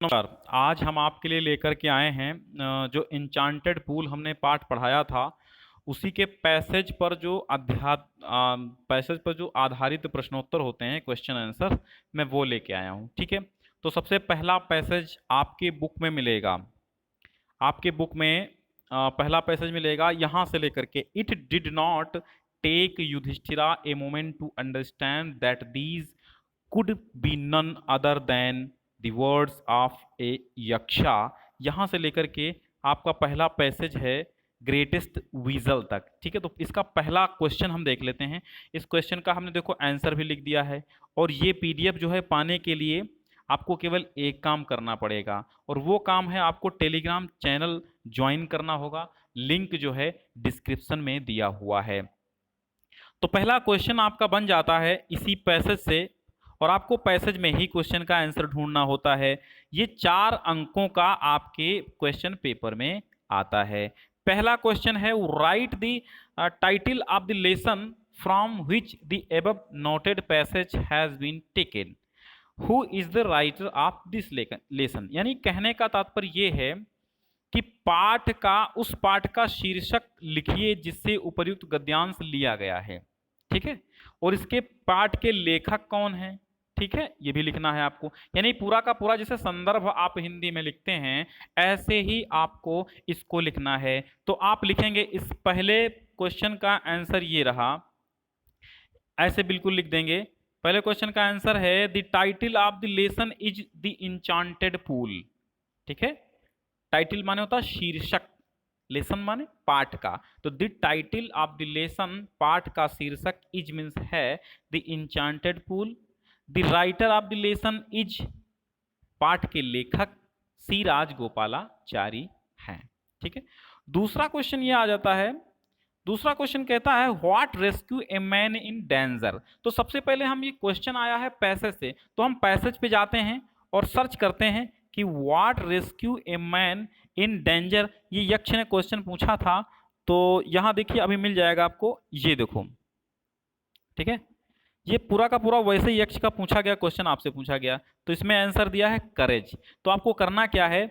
नमस्कार। आज हम आपके लिए लेकर के आए हैं जो इंचांटेड पूल हमने पाठ पढ़ाया था उसी के पैसेज पर जो आधारित प्रश्नोत्तर होते हैं, क्वेश्चन आंसर, मैं वो लेके आया हूँ। ठीक है, तो सबसे पहला पैसेज आपके बुक में मिलेगा। आपके बुक में पहला पैसेज मिलेगा यहाँ से लेकर के, it did not take Yudhishthira a moment to understand that these could be none other than the words of a Yaksha. यहाँ से लेकर के आपका पहला पैसेज है ग्रेटेस्ट वीजल तक। ठीक है, तो इसका पहला क्वेश्चन हम देख लेते हैं। इस क्वेश्चन का हमने देखो आंसर भी लिख दिया है, और ये पीडीएफ जो है पाने के लिए आपको केवल एक काम करना पड़ेगा, और वो काम है आपको टेलीग्राम चैनल ज्वाइन करना होगा। लिंक जो है डिस्क्रिप्शन में दिया हुआ है। तो पहला क्वेश्चन आपका बन जाता है इसी पैसेज से, और आपको पैसेज में ही क्वेश्चन का आंसर ढूंढना होता है। ये 4 अंकों का आपके क्वेश्चन पेपर में आता है। पहला क्वेश्चन है, right the title of the lesson from which the above noted passage has been taken. Who is the writer of this lesson. यानी कहने का तात्पर्य ये है कि उस पाठ का शीर्षक लिखिए जिससे उपर्युक्त गद्यांश लिया गया है। ठीक है, और इसके पाठ के लेखक कौन है। ठीक है, ये भी लिखना है आपको। यानी पूरा का पूरा जैसे संदर्भ आप हिंदी में लिखते हैं, ऐसे ही आपको इसको लिखना है। तो आप लिखेंगे, इस पहले क्वेश्चन का आंसर ये रहा, ऐसे बिल्कुल लिख देंगे। पहले क्वेश्चन का आंसर है, the title of the lesson is the enchanted pool. ठीक है, टाइटल माने होता है शीर्षक, लेसन माने पाठ का। तो the title of the lesson, पाठ का शीर्षक, इज मीन्स है, the enchanted pool. The writer of the lesson is, पाठ के लेखक सी राजगोपालाचारी हैं। ठीक है, दूसरा क्वेश्चन ये आ जाता है। दूसरा क्वेश्चन कहता है, what rescue a man in danger. तो सबसे पहले हम, ये क्वेश्चन आया है पैसेज से, तो हम पैसेज पे जाते हैं और सर्च करते हैं कि what rescue a man in danger. ये यक्ष ने क्वेश्चन पूछा था, तो यहां देखिए अभी मिल जाएगा आपको, ये देखो। ठीक है, ये पूरा का पूरा वैसे ही यक्ष का पूछा गया क्वेश्चन आपसे पूछा गया, तो इसमें आंसर दिया है करेज। तो आपको करना क्या है,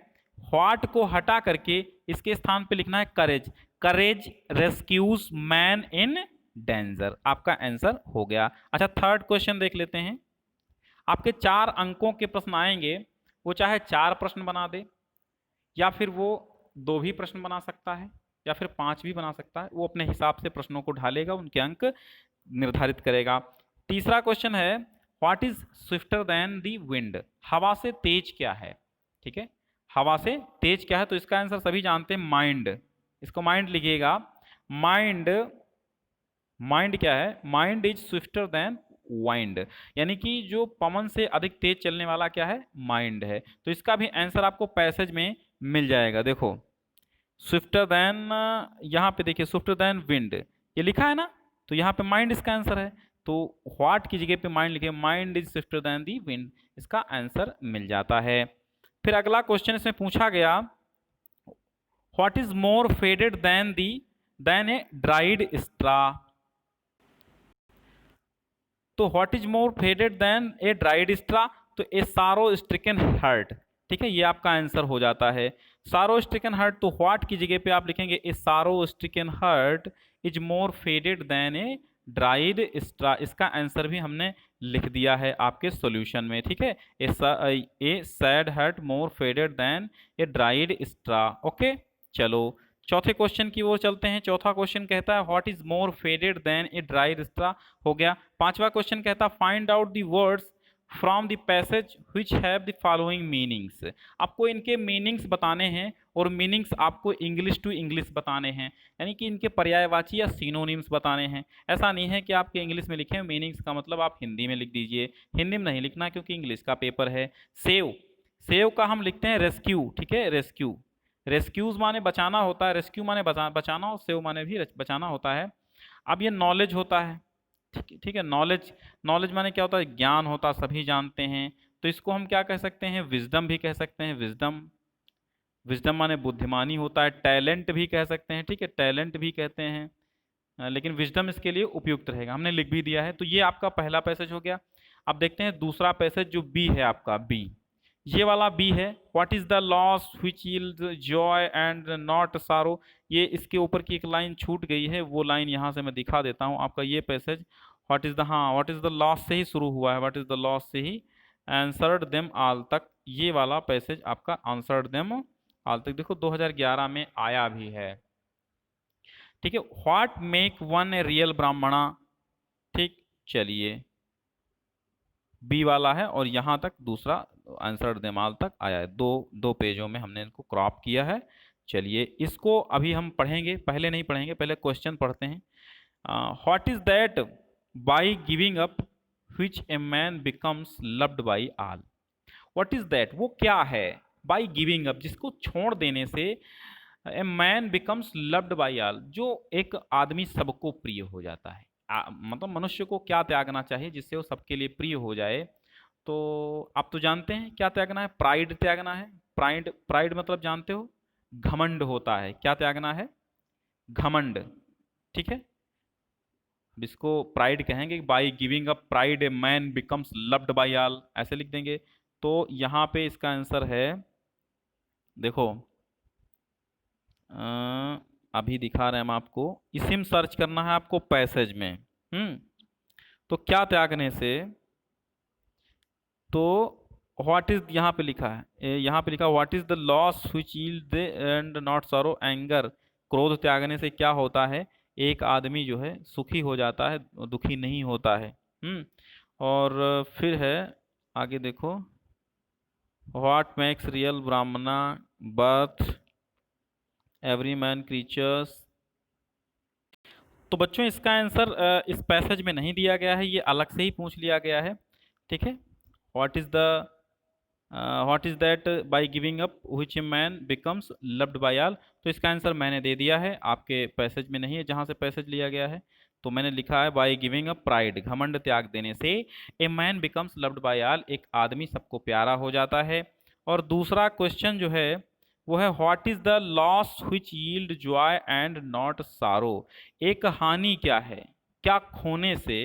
व्हाट को हटा करके इसके स्थान पे लिखना है करेज। करेज रेस्क्यूज मैन इन डेंजर, आपका आंसर हो गया। अच्छा, थर्ड क्वेश्चन देख लेते हैं। आपके 4 अंकों के प्रश्न आएंगे, वो चाहे 4 प्रश्न बना दे, या फिर वो 2 भी प्रश्न बना सकता है, या फिर 5 भी बना सकता है। वो अपने हिसाब से प्रश्नों को ढालेगा, उनके अंक निर्धारित करेगा। तीसरा क्वेश्चन है, what is swifter than the wind. हवा से तेज क्या है। ठीक है, हवा से तेज क्या है, तो इसका आंसर सभी जानते हैं, माइंड। इसको माइंड लिखिएगा। माइंड, माइंड क्या है, mind is swifter then wind. यानी कि जो पवन से अधिक तेज चलने वाला क्या है, माइंड है। तो इसका भी आंसर आपको पैसेज में मिल जाएगा। देखो, स्विफ्टर देन, यहाँ पे देखिए स्विफ्टर देन विंड ये लिखा है ना, तो यहाँ पे माइंड इसका आंसर है। तो व्हाट की जगह पे माइंड लिखे, mind is swifter than the wind, इसका आंसर मिल जाता है। फिर अगला क्वेश्चन इसमें पूछा गया, what is more faded than a dried straw. तो what is more faded than a dried straw, तो ए सारो स्ट्रिकन हर्ट। ठीक है, ये आपका आंसर हो जाता है, सारो स्ट्रिकन हर्ट। तो व्हाट की जगह पे आप लिखेंगे, a sorrow stricken heart is more faded than a dried straw. इसका आंसर भी हमने लिख दिया है आपके सॉल्यूशन में। ठीक है, a sad heart more faded than a dried straw. Okay, चलो चौथे क्वेश्चन की ओर चलते हैं। चौथा क्वेश्चन कहता है, what is more faded than a dried straw, हो गया। पांचवा क्वेश्चन कहता है, find out the words from the passage which have the following meanings. आपको इनके मीनिंग्स बताने हैं, और मीनिंग्स आपको इंग्लिश टू इंग्लिश बताने हैं, यानी कि इनके पर्यायवाची या सिनोनिम्स बताने हैं। ऐसा नहीं है कि आपके इंग्लिश में लिखे मीनिंग्स का मतलब आप हिंदी में लिख दीजिए, हिंदी में नहीं लिखना क्योंकि इंग्लिश का पेपर है। सेव, सेव का हम लिखते हैं रेस्क्यू। ठीक है, रेस्क्यू, रेस्क्यूज माने बचाना होता है, रेस्क्यू माने बचाना, और सेव माने भी बचाना होता है। अब ये नॉलेज होता है। ठीक है, नॉलेज, नॉलेज माने क्या होता है, ज्ञान होता है, सभी जानते हैं। तो इसको हम क्या कह सकते हैं, विजडम भी कह सकते हैं, विजडम। विजडम माने बुद्धिमानी होता है। टैलेंट भी कह सकते हैं, ठीक है, टैलेंट भी कहते हैं, लेकिन विजडम इसके लिए उपयुक्त रहेगा, हमने लिख भी दिया है। तो ये आपका पहला पैसेज हो गया। अब देखते हैं दूसरा पैसेज जो बी है आपका, बी। ये वाला बी है, what is the loss which yield Joy and not सारो। ये इसके ऊपर की एक लाइन छूट गई है, वो लाइन यहाँ से मैं दिखा देता हूँ आपका ये पैसेज। व्हाट इज द, हाँ व्हाट इज द लॉस से ही शुरू हुआ है, व्हाट इज द लॉस से ही आंसर्ड देम ऑल तक, ये वाला पैसेज आपका आंसर्ड देम ऑल तक देखो 2011 में आया भी है। ठीक है, what make one a real ब्राह्मणा। ठीक, चलिए बी वाला है और यहां तक दूसरा आंसर देमाल तक आया है, दो दो पेजों में हमने इनको क्रॉप किया है। चलिए इसको अभी हम पढ़ेंगे, पहले नहीं पढ़ेंगे, पहले क्वेश्चन पढ़ते हैं। What is that by giving up which a man becomes loved by all. What is that, वो क्या है, बाई गिविंग अप, जिसको छोड़ देने से ए man becomes loved by all, जो एक आदमी सबको प्रिय हो जाता है। मतलब मनुष्य को क्या त्यागना चाहिए जिससे वो सबके लिए प्रिय हो जाए। तो आप तो जानते हैं क्या त्यागना है, प्राइड त्यागना है। प्राइड, प्राइड मतलब जानते हो, घमंड होता है। क्या त्यागना है, घमंड। ठीक है, इसको प्राइड कहेंगे, by giving up pride A man becomes loved by all, ऐसे लिख देंगे। तो यहाँ पे इसका आंसर है, देखो अभी दिखा रहे हैं हम आपको, इसी में सर्च करना है आपको पैसेज में। तो क्या त्यागने से, तो व्हाट इज यहाँ पे लिखा है, यहाँ पे लिखा what is the loss which yield and not sorrow, anger, क्रोध त्यागने से क्या होता है, एक आदमी जो है सुखी हो जाता है, दुखी नहीं होता है। और फिर है आगे देखो, व्हाट मेक्स रियल ब्राह्मणा बर्थ एवरी मैन क्रीचर्स। तो बच्चों इसका आंसर इस पैसेज में नहीं दिया गया है, ये अलग से ही पूछ लिया गया है। ठीक है, what is the what is that by giving up which a man becomes loved by all. तो इसका आंसर मैंने दे दिया है, आपके पैसेज में नहीं है जहां से पैसेज लिया गया है। तो मैंने लिखा है बाय गिविंग अप प्राइड, घमंड त्याग देने से ए man becomes loved by all, एक आदमी सबको प्यारा हो जाता है। और दूसरा क्वेश्चन जो है वो है what is the loss which yield Joy and not सारो, एक हानि क्या है, क्या खोने से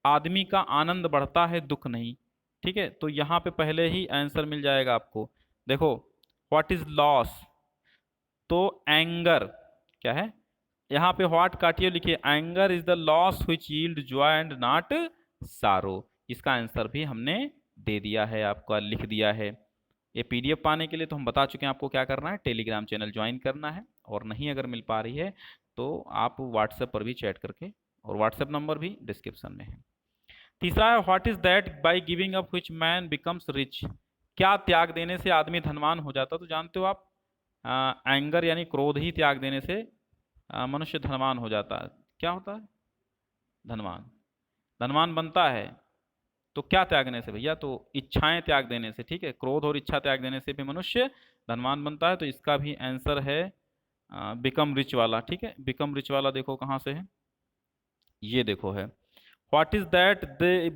आदमी का आनंद बढ़ता है दुख नहीं। ठीक है, तो यहाँ पे पहले ही आंसर मिल जाएगा आपको। देखो व्हाट इज लॉस, तो एंगर क्या है, यहाँ पे व्हाट काटिए, लिखिए anger is the loss which yield Joy and not सारो। इसका आंसर भी हमने दे दिया है, आपका लिख दिया है। ये पीडीएफ पाने के लिए तो हम बता चुके हैं आपको क्या करना है, टेलीग्राम चैनल ज्वाइन करना है, और नहीं अगर मिल पा रही है तो आप व्हाट्सएप पर भी चैट करके, और व्हाट्सएप नंबर भी डिस्क्रिप्शन में है। तीसरा है what is that by giving up which man becomes rich, क्या त्याग देने से आदमी धनवान हो जाता। तो जानते हो आप, एंगर यानी क्रोध ही त्याग देने से मनुष्य धनवान हो जाता है। क्या होता है, धनवान, धनवान बनता है। तो क्या त्यागने से भैया, तो इच्छाएं त्याग देने से। ठीक है, क्रोध और इच्छा त्याग देने से भी मनुष्य धनवान बनता है। तो इसका भी आंसर है बिकम रिच वाला। ठीक है, बिकम रिच वाला देखो कहाँ से है, ये देखो है what is that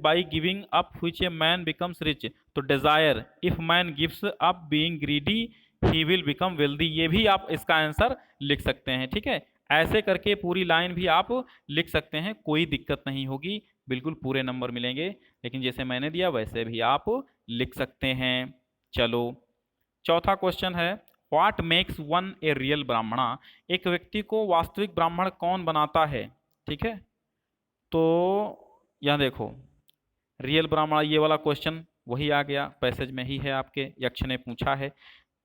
by giving up which a man becomes rich, तो desire, if man gives up being greedy he will become wealthy, ये भी आप इसका आंसर लिख सकते हैं। ठीक है, ऐसे करके पूरी लाइन भी आप लिख सकते हैं, कोई दिक्कत नहीं होगी, बिल्कुल पूरे नंबर मिलेंगे। लेकिन जैसे मैंने दिया वैसे भी आप लिख सकते हैं। चलो चौथा क्वेश्चन है what makes one a real ब्राह्मणा, एक व्यक्ति को वास्तविक ब्राह्मण कौन बनाता है। ठीक है, तो यहाँ देखो रियल ब्राह्मण, ये वाला क्वेश्चन वही आ गया, पैसेज में ही है आपके, यक्ष ने पूछा है।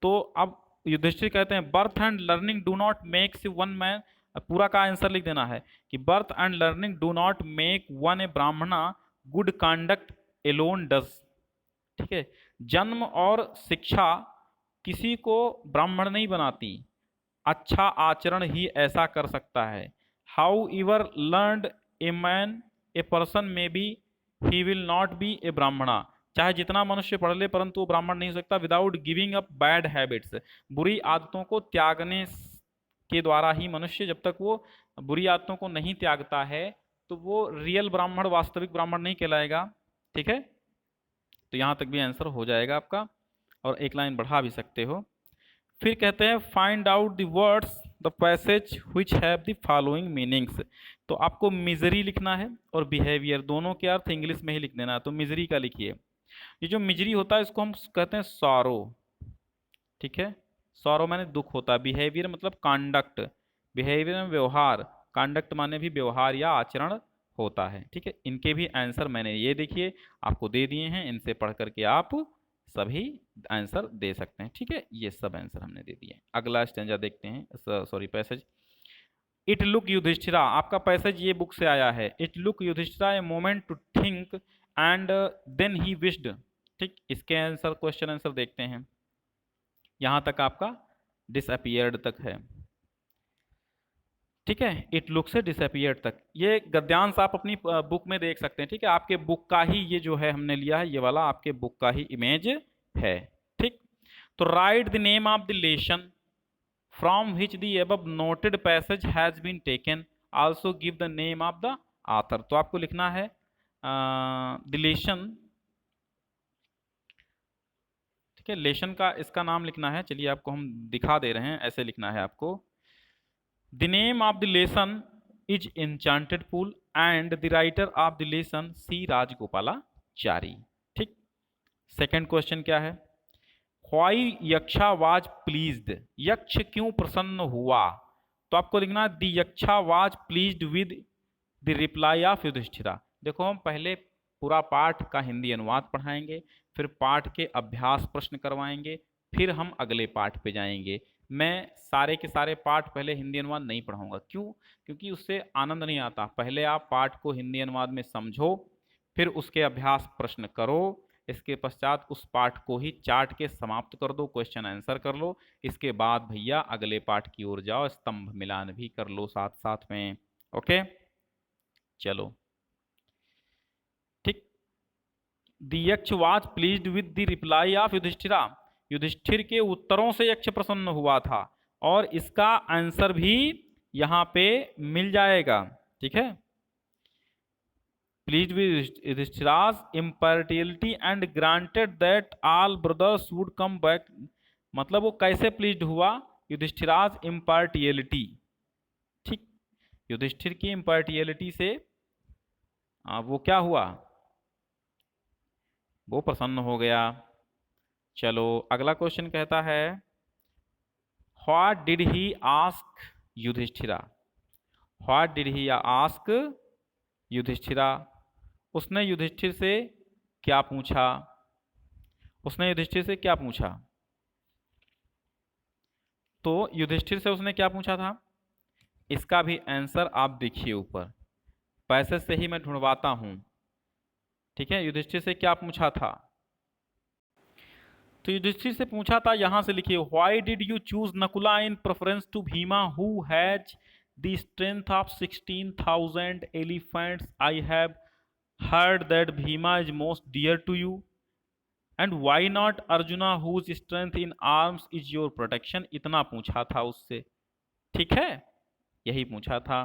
तो अब युधिष्ठिर कहते हैं birth and learning do not makes one man, पूरा का आंसर लिख देना है कि birth and learning do not make one a Brahmana, good conduct Elon does. ठीक है, जन्म और शिक्षा किसी को ब्राह्मण नहीं बनाती, अच्छा आचरण ही ऐसा कर सकता है। However learned a man a person may be he will not be a Brahmana, चाहे जितना मनुष्य पढ़ ले परंतु वो ब्राह्मण नहीं हो सकता। Without giving up bad habits, बुरी आदतों को त्यागने के द्वारा ही मनुष्य, जब तक वो बुरी आदतों को नहीं त्यागता है तो वो रियल ब्राह्मण, वास्तविक ब्राह्मण नहीं कहलाएगा। ठीक है, तो यहाँ तक भी आंसर हो जाएगा आपका, और एक लाइन बढ़ा भी सकते हो। फिर कहते हैं find out the words the passage which have the following meanings, तो आपको मिजरी लिखना है और बिहेवियर, दोनों के अर्थ इंग्लिश में ही लिख देना है। तो मिजरी का लिखिए ये जो मिजरी होता है इसको हम कहते हैं सॉरो, ठीक है। सॉरो माने दुख होता है, बिहेवियर मतलब कांडक्ट, बिहेवियर में व्यवहार, कांडक्ट माने भी व्यवहार या आचरण होता है, ठीक है। इनके भी आंसर मैंने ये देखिए आपको दे दिए हैं, इनसे पढ़ करके आप सभी आंसर दे सकते हैं, ठीक है। ये सब आंसर हमने दे दिए। अगला स्टेंजा देखते हैं, sorry passage. It look Yudhishthira, आपका पैसेज ये बुक से आया है। It look Yudhishthira a moment to think and then he wished, ठीक। इसके आंसर, क्वेश्चन आंसर देखते हैं। यहां तक आपका डिसअपियर्ड तक है, ठीक है। इट लुक से डिसअपियर्ड तक ये गद्यांश आप अपनी बुक में देख सकते हैं, ठीक है। आपके बुक का ही ये जो है हमने लिया है, ये वाला आपके बुक का ही इमेज है, ठीक। तो right the name of the lesson from which the above noted passage has been taken, also give the name of the author. तो आपको लिखना है द लेशन, ठीक है। लेशन का इसका नाम लिखना है, चलिए आपको हम दिखा दे रहे हैं, ऐसे लिखना है आपको। The name of the lesson is enchanted pool and the writer of the lesson C Rajagopalachari, ठीक। सेकंड क्वेश्चन क्या है, व्हाई यक्षा वाज प्लीज्ड, यक्ष क्यों प्रसन्न हुआ। तो आपको लिखना the Yaksha was pleased with the reply of Yudhishthira. देखो हम पहले पूरा पाठ का हिंदी अनुवाद पढ़ाएंगे, फिर पाठ के अभ्यास प्रश्न करवाएंगे, फिर हम अगले पाठ पे जाएंगे। मैं सारे के सारे पाठ पहले हिंदी अनुवाद नहीं पढ़ाऊंगा, क्यों, क्योंकि उससे आनंद नहीं आता। पहले आप पाठ को हिंदी अनुवाद में समझो, फिर उसके अभ्यास प्रश्न करो, इसके पश्चात उस पाठ को ही चाट के समाप्त कर दो, क्वेश्चन आंसर कर लो। इसके बाद भैया अगले पाठ की ओर जाओ, स्तंभ मिलान भी कर लो साथ साथ में, ओके। चलो ठीक। The Yaksha was pleased with the reply of Yudhishthira, Yudhishthira के उत्तरों से यक्ष प्रसन्न हुआ था, और इसका आंसर भी यहां पे मिल जाएगा, ठीक है। Pleased with Yudhishthira's impartiality and granted that all brothers would come back, मतलब वो कैसे प्लीज्ड हुआ, युधिष्ठिराज इम्पार्टियलिटी, ठीक। युधिष्ठिर की इम्पार्टियलिटी से वो क्या हुआ, वो प्रसन्न हो गया। चलो अगला क्वेश्चन कहता है, what did he ask Yudhishthira, what did he ask Yudhishthira, उसने युधिष्ठिर से क्या पूछा, उसने युधिष्ठिर से क्या पूछा। तो युधिष्ठिर से उसने क्या पूछा था, इसका भी आंसर आप देखिए ऊपर, पैसेज से ही मैं ढूंढवाता हूं, ठीक है। युधिष्ठिर से क्या पूछा था, तो युधिष्ठिर से पूछा था, यहां से लिखिए, why did you choose Nakula in preference to Bhima who has the strength of 16,000 elephants, I have heard that Bhima is most dear to you, and why not Arjuna whose strength in arms is your protection। इतना पूछा था उससे, ठीक है, यही पूछा था।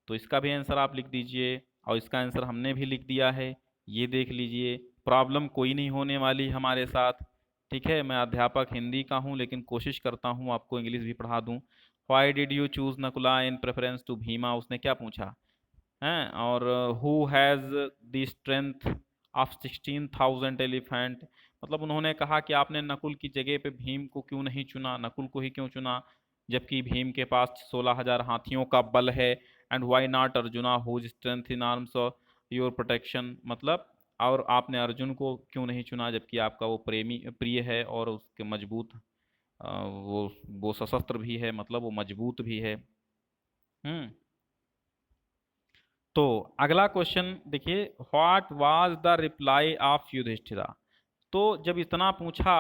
तो इसका भी आंसर आप लिख दीजिए, और इसका आंसर हमने भी लिख दिया है, ये देख लीजिए। प्रॉब्लम कोई नहीं होने वाली हमारे साथ, ठीक है। मैं अध्यापक हिंदी का हूँ, लेकिन कोशिश करता हूँ आपको इंग्लिश भी पढ़ा दूँ। Why did you choose Nakula in preference to Bhima, उसने क्या पूछा हैं, और who has the strength of 16,000 elephant, मतलब उन्होंने कहा कि आपने नकुल की जगह पे भीम को क्यों नहीं चुना, नकुल को ही क्यों चुना, जबकि भीम के पास 16,000 हाथियों का बल है। And why not Arjuna whose strength in arms your protection, मतलब और आपने अर्जुन को क्यों नहीं चुना, जबकि आपका वो प्रेमी प्रिय है और उसके मजबूत वो सशस्त्र भी है, मतलब वो मजबूत भी है। तो अगला क्वेश्चन देखिए, what was the reply of Yudhishthira. तो जब इतना पूछा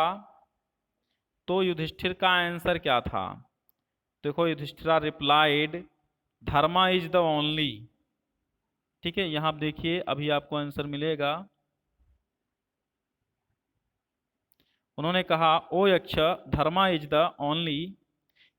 तो युधिष्ठिर का आंसर क्या था, देखो Yudhishthira replied dharma is the only, ठीक है। यहां आप देखिए अभी आपको आंसर मिलेगा, उन्होंने कहा ओ यक्ष धर्मा इज द ओनली,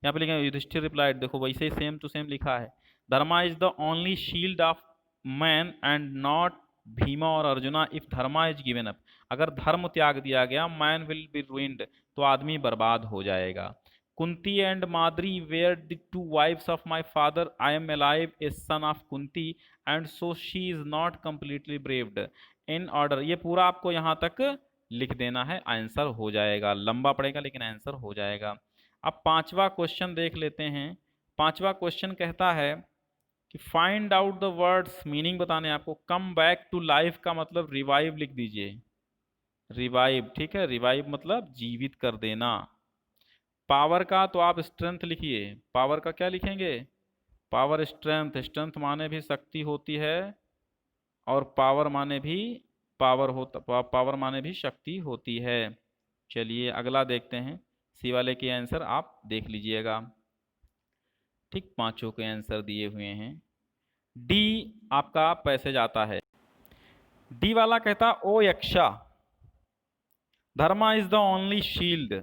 यहाँ पे लिखा युधिष्ठिर रिप्लाइड, देखो वैसे ही सेम टू सेम लिखा है, dharma is the only shield of man and not Bhima और Arjuna if dharma is given up, अगर धर्म त्याग दिया गया मैन विल बी रुइंड, तो आदमी बर्बाद हो जाएगा। Kunti and Madri were the two wives of my father, I am alive a son of Kunti and so she is not completely bereaved, in order, ये पूरा आपको यहाँ तक लिख देना है, आंसर हो जाएगा। लंबा पड़ेगा लेकिन आंसर हो जाएगा। अब पांचवा क्वेश्चन देख लेते हैं। पांचवा क्वेश्चन कहता है कि find out the words, meaning बताने आपको। कम बैक टू लाइफ का मतलब रिवाइव लिख दीजिए, रिवाइव, ठीक है। रिवाइव मतलब जीवित कर देना। पावर का तो आप स्ट्रेंथ लिखिए, पावर का क्या लिखेंगे? पावर स्ट्रेंथ, स्ट्रेंथ माने भी शक्ति होती है और पावर माने भी पावर माने भी शक्ति होती है। चलिए अगला देखते हैं। सी वाले के आंसर आप देख लीजिएगा। ठीक, पांचों के आंसर दिए हुए हैं। डी आपका पैसेज आता है। डी वाला कहता o Yaksha, dharma is the only shield,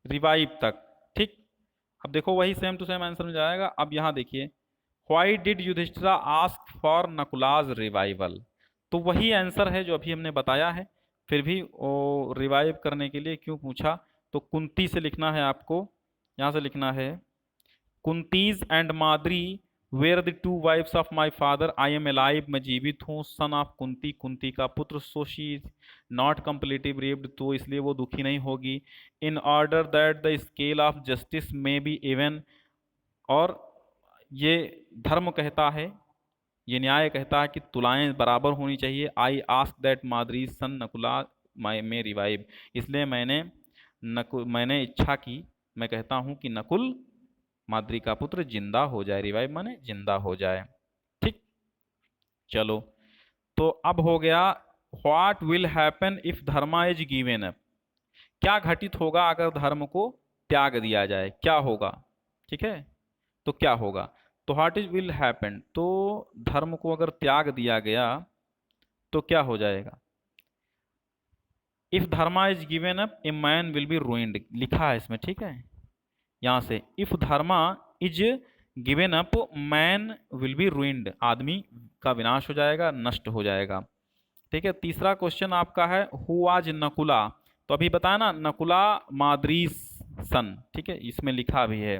revive तक। ठीक, अब देखो वही सेम टू सेम आंसर में जाएगा। अब यहां देखिए, why did Yudhishthira ask for Nakula's revival, तो वही आंसर है जो अभी हमने बताया है। फिर भी वो रिवाइव करने के लिए क्यों पूछा, तो कुंती से लिखना है आपको। यहां से लिखना है, Kunti's and Madri were the two wives of my father, I am alive, मैं जीवित हूँ, सन ऑफ कुंती, कुंती का पुत्र, so she is not completely bereaved, तो इसलिए वो दुखी नहीं होगी। In order that the scale of justice may be even, और ये धर्म कहता है, ये न्याय कहता है कि तुलाएं बराबर होनी चाहिए। I ask that Madri son Nakula my may revive, इसलिए मैंने इच्छा की, मैं कहता हूं कि नकुल माद्री का पुत्र जिंदा हो जाए, रिवाइव माने जिंदा हो जाए। ठीक, चलो तो अब हो गया, what will happen if dharma is given up, क्या घटित होगा अगर धर्म को त्याग दिया जाए, क्या होगा? ठीक है, तो क्या होगा? तो व्हाट इज विल हैपन, तो धर्म को अगर त्याग दिया गया तो क्या हो जाएगा? If dharma is given up a man will be ruined, लिखा है इसमें, ठीक है। यहां से if dharma is given up man will be ruined, आदमी का विनाश हो जाएगा, नष्ट हो जाएगा। ठीक है, तीसरा क्वेश्चन आपका है, हु वाज नकुला, तो अभी बताया ना, नकुला माद्रीस सन, ठीक है, इसमें लिखा भी है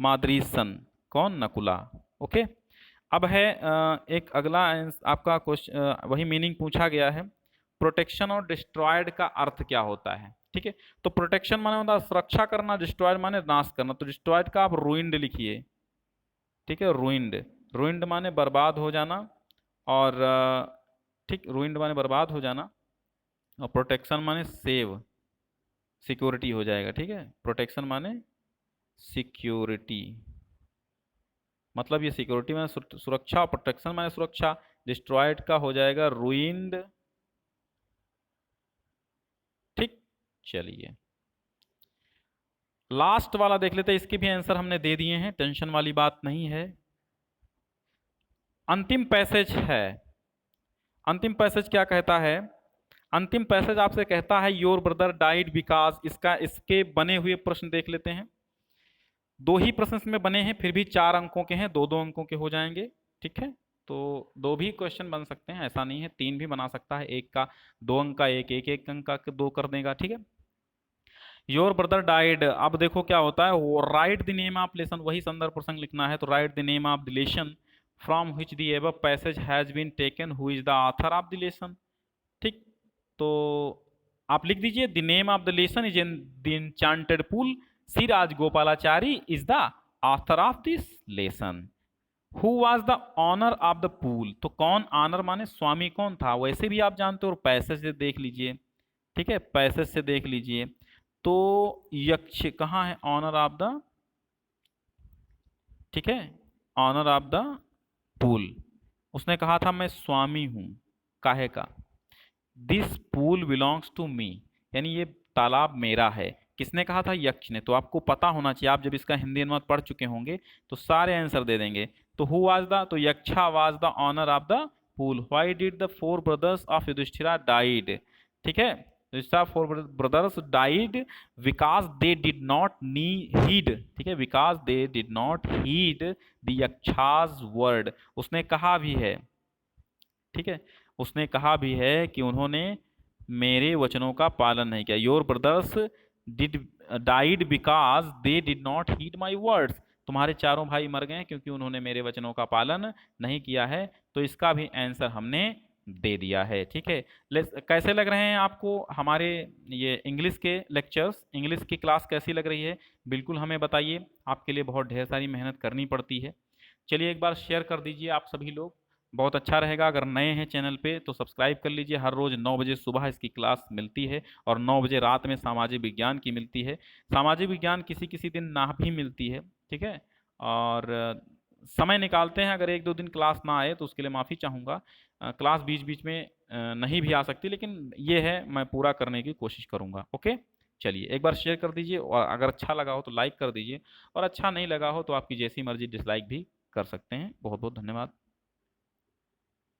माद्रीस सन, कौन? नकुला। ओके, अब है एक अगला आपका क्वेश्चन, वही मीनिंग पूछा गया है, प्रोटेक्शन और डिस्ट्रॉयड का अर्थ क्या होता है? ठीक है, तो प्रोटेक्शन माने होता है सुरक्षा करना, डिस्ट्रॉयड माने नाश करना, तो डिस्ट्रॉयड का आप रूइंड लिखिए। ठीक है, रूइंड, रूइंड माने बर्बाद हो जाना, और ठीक, रूइंड माने बर्बाद हो जाना, और प्रोटेक्शन माने सेव, सिक्योरिटी हो जाएगा। ठीक है, प्रोटेक्शन माने सिक्योरिटी, मतलब ये सिक्योरिटी माने सुरक्षा, प्रोटेक्शन माने सुरक्षा, डिस्ट्रॉयड का हो जाएगा रूइंड। ठीक, चलिए लास्ट वाला देख लेते हैं, इसके भी आंसर हमने दे दिए हैं, टेंशन वाली बात नहीं है। अंतिम पैसेज है, अंतिम पैसेज क्या कहता है? अंतिम पैसेज आपसे कहता है योर ब्रदर डाइड बिकॉज, इसके बने हुए प्रश्न देख लेते हैं। दो ही प्रश्न इसमें बने हैं, फिर भी 4 अंकों के हैं, 2-2 अंकों के हो जाएंगे। ठीक है, तो 2 भी क्वेश्चन बन सकते हैं, ऐसा नहीं है, 3 भी बना सकता है, एक का 2 अंक का, एक अंक का 2 कर देगा। ठीक है, योर ब्रदर डाइड, अब देखो क्या होता है, वो right the name of lesson, वही संदर्भ प्रसंग लिखना है, तो right the name of the lesson from which the above passage has been taken, who is the author of the lesson. ठीक, तो आप लिख दीजिए, the name of the lesson is in the enchanted pool, Shri Rajagopalachari is the author of this lesson. Who was the owner of the pool, तो कौन, honour माने स्वामी कौन था, वैसे भी आप जानते हो, और पैसेज से देख लीजिए। ठीक है, पैसेज से देख लीजिए, तो यक्ष कहाँ है, ऑनर ऑफ द, ठीक है, ऑनर ऑफ द पूल, उसने कहा था मैं स्वामी हूं, काहे का, this pool belongs to me, यानी ये तालाब मेरा है। किसने कहा था? यक्ष ने। तो आपको पता होना चाहिए, आप जब इसका हिंदी अनुवाद पढ़ चुके होंगे तो सारे आंसर दे देंगे। तो हु वाज द, तो Yaksha was the owner of the pool. Why did the 4 brothers of Yudhishthira died, ठीक है, Yudhishthira 4 brothers died because they did not heed, ठीक है, because they did not heed the Yaksha's word, उसने कहा भी है, ठीक है, उसने कहा भी है कि उन्होंने मेरे वचनों का पालन नहीं किया। Your brothers did died because they did not heed my words, तुम्हारे चारों भाई मर गए क्योंकि उन्होंने मेरे वचनों का पालन नहीं किया है। तो इसका भी आंसर हमने दे दिया है। ठीक है, कैसे लग रहे हैं आपको हमारे ये इंग्लिश के लेक्चर्स, इंग्लिश की क्लास कैसी लग रही है? बिल्कुल हमें बताइए, आपके लिए बहुत ढेर सारी मेहनत करनी पड़ती है। चलिए एक बार शेयर कर दीजिए आप सभी लोग, बहुत अच्छा रहेगा। अगर नए हैं चैनल पे तो सब्सक्राइब कर लीजिए। हर रोज 9 बजे सुबह इसकी क्लास मिलती है और 9 बजे रात में सामाजिक विज्ञान की मिलती है। सामाजिक विज्ञान किसी किसी दिन ना भी मिलती है। ठीक है, और समय निकालते हैं। अगर एक दो दिन क्लास ना आए तो उसके लिए माफ़ी चाहूँगा। क्लास बीच बीच में नहीं भी आ सकती, लेकिन ये है, मैं पूरा करने की कोशिश करूँगा। ओके, चलिए एक बार शेयर कर दीजिए, और अगर अच्छा लगा हो तो लाइक कर दीजिए, और अच्छा नहीं लगा हो तो आपकी जैसी मर्जी डिसलाइक भी कर सकते हैं। बहुत बहुत धन्यवाद।